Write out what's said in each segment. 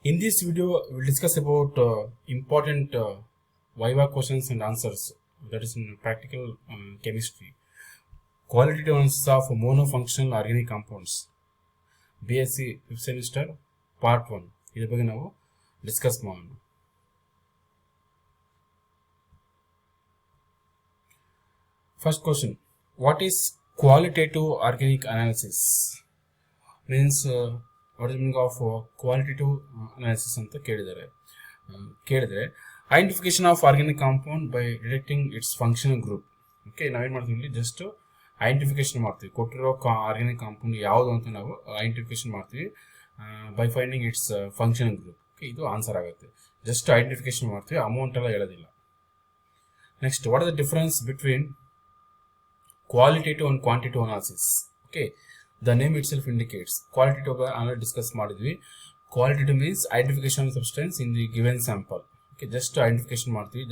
In this video, we'll discuss about important Viva questions and answers. That is in practical chemistry. Qualitative analysis of monofunctional organic compounds. BSc 5th semester, part 1. ಇದರ ಬಗ್ಗೆ ನಾವು discuss ಮಾಡೋಣ. First question. What is qualitative organic analysis? Means what is the meaning of qualitative analysis ಅಂತ ಕೇಳಿದರೆ identification of organic compound by detecting it's functional group. Okay, ನಾವೇನು ಮಾಡ್ತೀವಿ ಇಲ್ಲಿ just identification ಮಾಡ್ತೀವಿ. ಕೊಟ್ಟಿರೋ ಆರ್ಗ್ಯಾನಿಕ್ ಕಾಂಪೌಂಡ್ ಯಾವುದು ಅಂತ ನಾವು ಐಡೆಂಟಿಫಿಕೇಶನ್ ಮಾಡ್ತೀವಿ by finding it's functional group. Okay, ಇದು ಆನ್ಸರ್ ಆಗುತ್ತೆ. ಜಸ್ಟ್ ಐಡೆಂಟಿಫಿಕೇಶನ್ ಮಾಡ್ತೀವಿ, ಅಮೌಂಟ್ ಎಲ್ಲ ಹೇಳೋದಿಲ್ಲ. Next, what are the difference between qualitative and quantitative analysis? Okay, the name itself indicates. Qualitative analysis discuss ಮಾಡಿದ್ವಿ. Qualitative means identification of substance in the given sample. Okay, just identification ಮಾಡ್ತೀವಿ.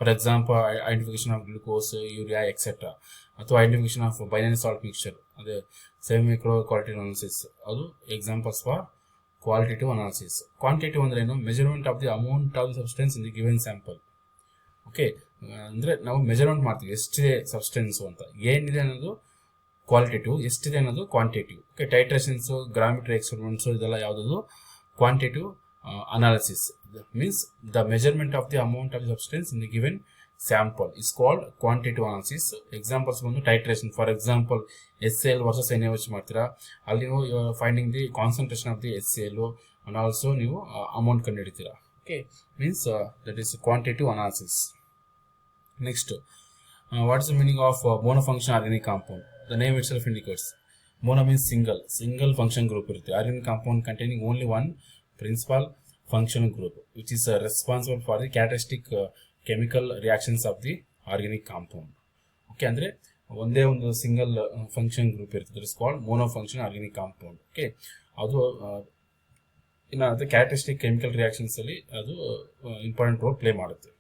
For example, identification of glucose, urea, etc. ಅಥವಾ identification of binary salt mixture, ಅದೇ semi micro qualitative analysis, ಅದು examples for qualitative analysis. Quantitative ಅಂದ್ರೆ ಏನು? Measurement of the amount of substance in the given sample. Okay, ಅಂದರೆ ನಾವು measurement ಮಾಡ್ತೀವಿ ಎಷ್ಟಿದೆ substance ಅಂತ. ಏನಿದೆ ಅನ್ನೋದು ಕ್ವಾಲಿಟೇಟಿವ್, ಎಷ್ಟಿದೆ ಅನ್ನೋದು quantitative. Okay, titrations, gravimetry experiments ಇದೆಲ್ಲ ಯಾವುದದು quantitative analysis. Means the measurement of the amount of the substance in the given sample is called quantitative analysis. Examples ಬಂದು titration. For example HCl versus NaOH ಮಾಡ್ತೀರಾ, ಅಲ್ಲಿ ನೀವು finding the concentration of the HCl and also ನೀವು amount ಕಂಡುಹಿಡಿತೀರಾ. Okay, means that is quantitative analysis. Next, what is the meaning of monofunctional organic compound? The name itself indicates. Mono means single function group. Organic compound containing only one principal functional group, which is responsible for the characteristic chemical reactions of the organic compound. Okay, andre ಒಂದೇ ಒಂದು single function group ಇರುತ್ತೆ. That is called monofunctional organic compound. Okay, ಅದು ಇನ್ನು ಅದು characteristic chemical reactions ಅಲ್ಲಿ ಅದು important role play ಮಾಡುತ್ತೆ.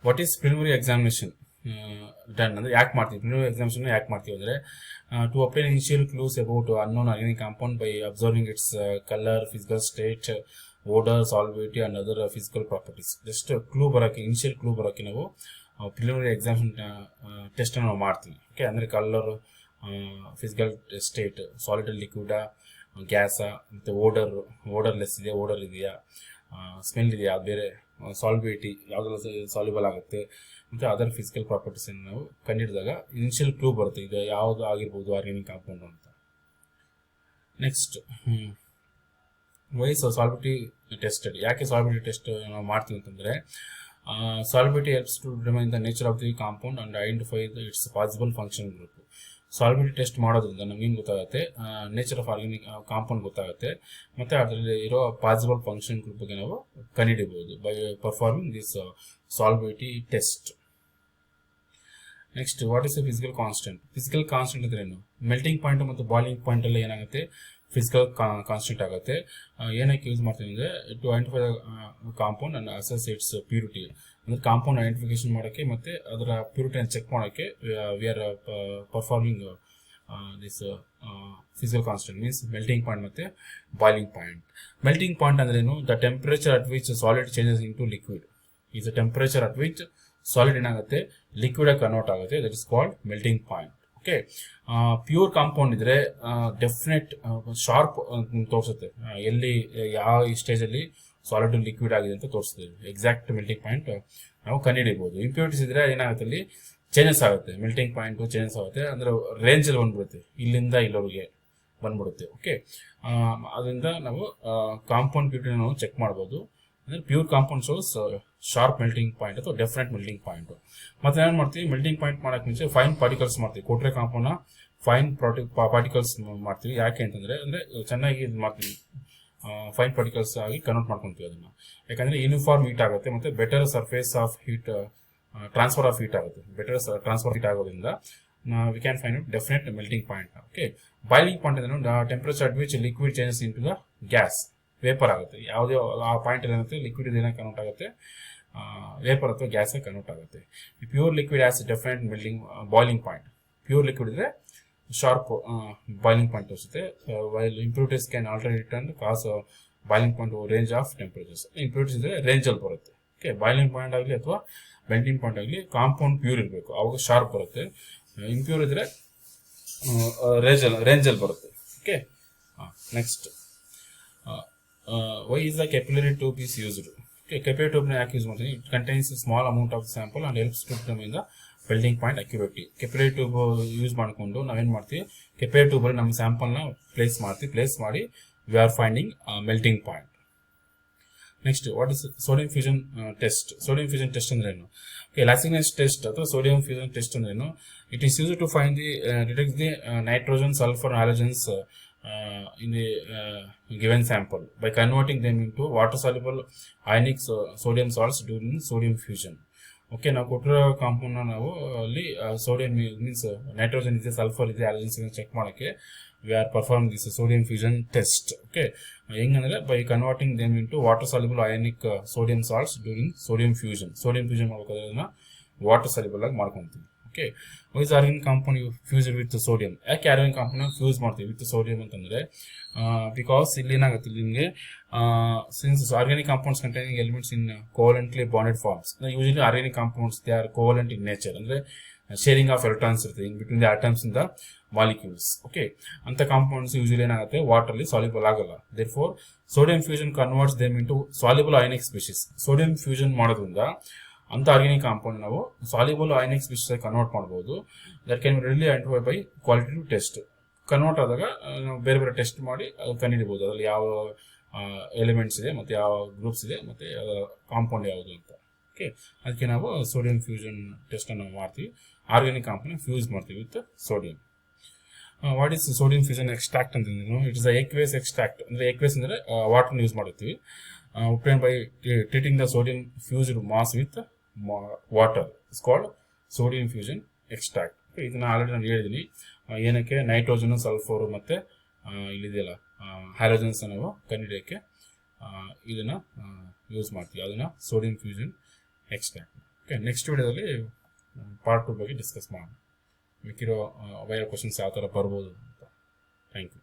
What is preliminary examination done ಅಂದರೆ ಯಾಕೆ ಮಾಡ್ತೀವಿ? ಪ್ರಿಲಿಮಿನರಿ ಎಕ್ಸಾಮಿನೇಷನ್ ಯಾಕೆ ಮಾಡ್ತೀವಿ ಅಂದರೆ to obtain initial clues about unknown organic compound by observing its colour, physical state, odour, solubility and other physical properties. Just clue ಬರೋಕ್ಕೆ, initial clue ಬರೋಕ್ಕೆ ನಾವು preliminary examination ಟೆಸ್ಟನ್ನು ನಾವು ಮಾಡ್ತೀವಿ. ಓಕೆ, ಅಂದರೆ ಕಲರ್, ಫಿಸಿಕಲ್ ಸ್ಟೇಟ್, ಸಾಲಿಡ್ ಲಿಕ್ವಿಡಾ, ಗ್ಯಾಸ, ಮತ್ತು ಓಡರ್ಲೆಸ್ ಇದೆಯಾ, ಓಡರ್ ಇದೆಯಾ, ಸ್ಮೆಲ್ ಇದೆಯಾ, ಬೇರೆ ಸಾಲ್ಬಿಲಿಟಿ ಯಾವುದೆಲ್ಲ ಸಾಲ್ಯುಬಲ್ ಆಗುತ್ತೆ, ಮತ್ತು ಅದರ್ ಫಿಸಿಕಲ್ ಪ್ರಾಪರ್ಟೀಸನ್ನು ನಾವು ಕಂಡುಹಿಡಿದಾಗ ಇನಿಷಿಯಲ್ ಕ್ಲೂ ಬರುತ್ತೆ, ಇದು ಯಾವುದು ಆಗಿರ್ಬೋದು ಆರ್ಗ್ಯಾನಿಕ್ ಕಾಂಪೌಂಡ್ ಅಂತ. Next, why is solubility tested. ಯಾಕೆ ಸಾಲ್ಬಿಲಿಟಿ ಟೆಸ್ಟ್ ನಾವು ಮಾಡ್ತೀವಿ ಅಂತಂದರೆ solubility helps to determine the nature of the compound and identify its possible function group. Solubility test ಮಾಡೋದ್ರಿಂದ ನಮಗೇನು ಗೊತ್ತಾಗುತ್ತೆ? ನೇಚರ್ ಆಫ್ ಆರ್ಗ್ಯಾನಿಕ್ ಕಾಂಪೌಂಡ್ ಗೊತ್ತಾಗುತ್ತೆ, ಮತ್ತು ಅದರಲ್ಲಿ ಇರೋ ಪಾಸಿಬಲ್ ಫಂಕ್ಷನ್ ಗ್ರೂಪ್ ಬಗ್ಗೆ ನಾವು ಕಂಡುಹಿಡಿಯಬಹುದು by performing this solubility test. Next, what is the physical constant? Physical constant ಅಂದ್ರೆ ಏನು? ಮೆಲ್ಟಿಂಗ್ ಪಾಯಿಂಟ್ ಮತ್ತು ಬಾಯ್ಲಿಂಗ್ ಪಾಯಿಂಟ್ ಎಲ್ಲ ಏನಾಗುತ್ತೆ? ಫಿಸಿಕಲ್ ಕಾನ್ಸ್ಟೆಂಟ್ ಆಗುತ್ತೆ. ಏನಕ್ಕೆ ಯೂಸ್ ಮಾಡ್ತೀವಿ ಅಂದರೆ to identify compound and assess its purity. ಅಂದರೆ ಕಾಂಪೌಂಡ್ ಐಡೆಂಟಿಫಿಕೇಶನ್ ಮಾಡೋಕ್ಕೆ ಮತ್ತು ಅದರ ಪ್ಯೂರಿಟಿಯನ್ನು ಚೆಕ್ ಮಾಡೋಕ್ಕೆ we are performing this physical constant. Means melting point ಮತ್ತು ಬಾಯ್ಲಿಂಗ್ ಪಾಯಿಂಟ್. ಮೆಲ್ಟಿಂಗ್ ಪಾಯಿಂಟ್ ಅಂದ್ರೇನು? The temperature at which solid changes in to liquid. Is the temperature at which solid ಏನಾಗುತ್ತೆ? Liquid ಆಗಿ convert ಆಗುತ್ತೆ. That is called melting point. Okay, pure compound ಇದ್ರೆ definite sharp ತೋರಿಸುತ್ತೆ, ಎಲ್ಲಿ ಯಾವ ಸ್ಟೇಜಲ್ಲಿ solid liquid ಆಗಿದೆ ಅಂತ ತೋರಿಸ್ತದೆ. ಎಕ್ಸಾಕ್ಟ್ ಮೆಲ್ಟಿಂಗ್ ಪಾಯಿಂಟ್ ನಾವು ಕಂಡುಹಿಡಿಯಬಹುದು. ಇಂಪ್ಯೂರಿಟೀಸ್ ಇದ್ರೆ ಏನಾಗುತ್ತೆ? ಅಲ್ಲಿ ಚೇಂಜಸ್ ಆಗುತ್ತೆ, ಮೆಲ್ಟಿಂಗ್ ಪಾಯಿಂಟ್ ಚೇಂಜಸ್ ಆಗುತ್ತೆ, ಅಂದ್ರೆ ರೇಂಜಲ್ಲಿ ಬಂದ್ಬಿಡುತ್ತೆ, ಇಲ್ಲಿಂದ ಇಲ್ಲವರೆಗೆ ಬಂದ್ಬಿಡುತ್ತೆ. ಓಕೆ, ಅದರಿಂದ ನಾವು ಕಾಂಪೌಂಡ್ ಪ್ಯೂರಿಟಿ ನಾವು ಚೆಕ್ ಮಾಡ್ಬೋದು. ಅಂದರೆ pure compound shows sharp melting point ಅಥವಾ ಡೆಫಿನೆಟ್ ಮೆಲ್ಟಿಂಗ್ ಪಾಯಿಂಟ್. ಮತ್ತೆ ಏನು ಮಾಡ್ತೀವಿ? ಮೆಲ್ಟಿಂಗ್ ಪಾಯಿಂಟ್ ಮಾಡೋಕ್ಕೆ ಮುಂಚೆ ಫೈನ್ ಪಾರ್ಟಿಕಲ್ಸ್ ಮಾಡ್ತೀವಿ. ಕೊಟ್ಟರೆ ಕಾಂಪೌಂಡ್ನ ಫೈನ್ ಪಾರ್ಟಿಕಲ್ಸ್ ಮಾಡ್ತೀವಿ. ಯಾಕೆ ಅಂತಂದರೆ ಚೆನ್ನಾಗಿ ಇದು ಮಾಡ್ತೀವಿ, ಫೈನ್ ಪಾರ್ಟಿಕಲ್ಸ್ ಆಗಿ ಕನ್ವರ್ಟ್ ಮಾಡ್ಕೊತೀವಿ ಅದನ್ನು. ಯಾಕಂದರೆ ಯೂನಿಫಾರ್ಮ್ ಹೀಟ್ ಆಗುತ್ತೆ ಮತ್ತು better surface of heat transfer of heat ಆಗುತ್ತೆ. ಬೆಟರ್ ಟ್ರಾನ್ಸ್ಫರ್ ಹೀಟ್ ಆಗೋದ್ರಿಂದ we can find out definite melting point. Okay, boiling point ಅಂದ್ರೆ temperature at which liquid changes in to the gas. Vapour ಆಗುತ್ತೆ. ಯಾವುದೇ ಆ point ಏನಾಗುತ್ತೆ? Liquid ಇದನ್ನ convert ಆಗುತ್ತೆ, vapour ಅಥವಾ ಗ್ಯಾಸ್ ಕನ್ವರ್ಟ್ ಆಗುತ್ತೆ. Pure liquid has definite melting boiling point. Pure liquid ಇದ್ರೆ ಶಾರ್ಪ್ ಬಾಯ್ಲಿಂಗ್ ಪಾಯಿಂಟ್ ತೋರಿಸುತ್ತೆ. While impurities can already return cause boiling point range of temperatures. Impurities ಇದ್ರೆ ರೇಂಜಲ್ಲಿ ಬರುತ್ತೆ. ಓಕೆ, ಬಾಯ್ಲಿಂಗ್ ಪಾಯಿಂಟ್ ಆಗಲಿ ಅಥವಾ ಮೆಲ್ಟಿಂಗ್ ಪಾಯಿಂಟ್ ಆಗಲಿ compound pure ಇರಬೇಕು, ಅವಾಗ ಶಾರ್ಪ್ ಬರುತ್ತೆ. ಇಂಪ್ಯೂರ್ ಇದ್ರೆ ರೇಂಜಲ್ಲಿ ಬರುತ್ತೆ. Okay, next why is the capillary tube is used. Okay, capillary ಟ್ಯೂಬ್ನ ಯಾಕೆ ಯೂಸ್ ಮಾಡ್ತೀವಿ? It contains small amount of sample and helps to determine the melting point accurately. Capillary tube use ಮಾಡಿಕೊಂಡು ನಾವೇನು ಮಾಡ್ತೀವಿ, ಕೆಪಿಲರಿ ಟ್ಯೂಬಲ್ಲಿ ನಮ್ಮ ಸ್ಯಾಂಪಲ್ನ ಪ್ಲೇಸ್ ಮಾಡ್ತೀವಿ. ಪ್ಲೇಸ್ ಮಾಡಿ we are finding melting point. Next, what is sodium fusion test? Sodium fusion test ಅಂದ್ರೆ ಏನು? ಲ್ಯಾಸಿಗ್ನೆಸ್ ಟೆಸ್ಟ್ ಅಥವಾ ಸೋಡಿಯಂ ಫ್ಯೂಷನ್ ಟೆಸ್ಟ್ ಅಂದ್ರೆ ಏನು? It is use to find the detect the nitrogen, sulphur, halogens in the given sample by converting them into water soluble ionic sodium salts during sodium fusion. Okay, ನಾವು ಕೊಟ್ಟಿರೋ ಕಾಂಪೌಂಡ್ನ ನಾವು ಅಲ್ಲಿ sodium means nitrogen ಇದೆ, sulphur ಇದೆ, halogens ಇದೆ check ಮಾಡೋಕ್ಕೆ we are perform this sodium fusion test. Okay, ಹೆಂಗಂದ್ರೆ by converting them into water soluble ionic sodium salts during sodium fusion. Sodium fusion ಮಾಡ್ಬೇಕಾದ್ರೆ ಅದನ್ನ ವಾಟರ್ ಸಾಲ್ಯುಬಲ್ ಆಗಿ ಮಾಡ್ಕೊತೀವಿ. Okay, why is organic compound fuse with sodium. ಯಾಕೆ organic compound fuse ಮಾಡ್ತೀವಿ with sodium ಅಂತಂದ್ರೆ because ಇಲ್ಲಿ ಏನಾಗುತ್ತೆ ನಿಮಗೆ, since organic compounds containing elements in covalently bonded forms. Usually organic compounds they are covalent in nature, ಅಂದ್ರೆ sharing of electrons ಇರುತ್ತೆ in between the atoms in the molecules. Okay, ಅಂತ compounds usually ಏನಾಗುತ್ತೆ ವಾಟರ್ಲಿ soluble ಆಗಲ್ಲ. Therefore sodium fusion converts them into soluble ionic species. Sodium fusion ಮಾಡೋದ್ರಿಂದ ಅಂತ organic compound ನಾವು soluble ionic species ಆಗಿ ಕನ್ವರ್ಟ್ ಮಾಡಬಹುದು. That can be really identify by qualitative test. Convert ಆದಾಗ ನಾವು ಬೇರೆ ಬೇರೆ ಟೆಸ್ಟ್ ಮಾಡಿ ಅದು ಕಂಡುಹಿಡಿಯಬಹುದು, ಅದರಲ್ಲಿ ಯಾವ ಎಲಿಮೆಂಟ್ಸ್ ಇದೆ ಮತ್ತು ಯಾವ ಗ್ರೂಪ್ಸ್ ಇದೆ ಮತ್ತು ಕಾಂಪೌಂಡ್ ಯಾವುದು ಅಂತ. ಓಕೆ, ಅದಕ್ಕೆ ನಾವು ಸೋಡಿಯಂ ಫ್ಯೂಷನ್ ಟೆಸ್ಟ್ ನಾವು ಮಾಡ್ತೀವಿ. ಆರ್ಗಾನಿಕ್ ಕಾಂಪೌಂಡ್ ಫ್ಯೂಸ್ ಮಾಡ್ತೀವಿ with sodium. What is sodium fusion extract ಅಂತಂದ್ರೆ, ಇಟ್ ಇಸ್ ಏಕ್ವೇಸ್ ಎಕ್ಸ್ಟ್ರಾಕ್ಟ್. ಅಂದರೆ ಏಕ್ವೇಸ್ ಅಂದರೆ ವಾಟರ್ನ use ಮಾಡುತ್ತೀವಿ. obtained by treating the sodium fused mass with water is called sodium fusion extract. ಇದನ್ನ already ನಾನು ಹೇಳಿದ್ದೀನಿ. ಏನಕ್ಕೆ ನೈಟ್ರೋಜನ್, ಸಲ್ಫರ್ ಮತ್ತು ಇಲ್ಲಿದೆಯಲ್ಲ halogens ನಾವು ಕಂಡುಹಿಡಿಯೋಕ್ಕೆ ಇದನ್ನ ಯೂಸ್ ಮಾಡ್ತೀವಿ. ಅದನ್ನ sodium fusion extract. Okay, next ವಿಡಿಯೋದಲ್ಲಿ ಪಾರ್ಟ್ 2 ಬಗ್ಗೆ ಡಿಸ್ಕಸ್ ಮಾಡೋಣ. ಮಿಕ್ಕಿರೋ ಬೇರೆ ಕ್ವಶನ್ಸ್ ಯಾವ ಥರ ಬರ್ಬೋದು ಅಂತ. Thank you.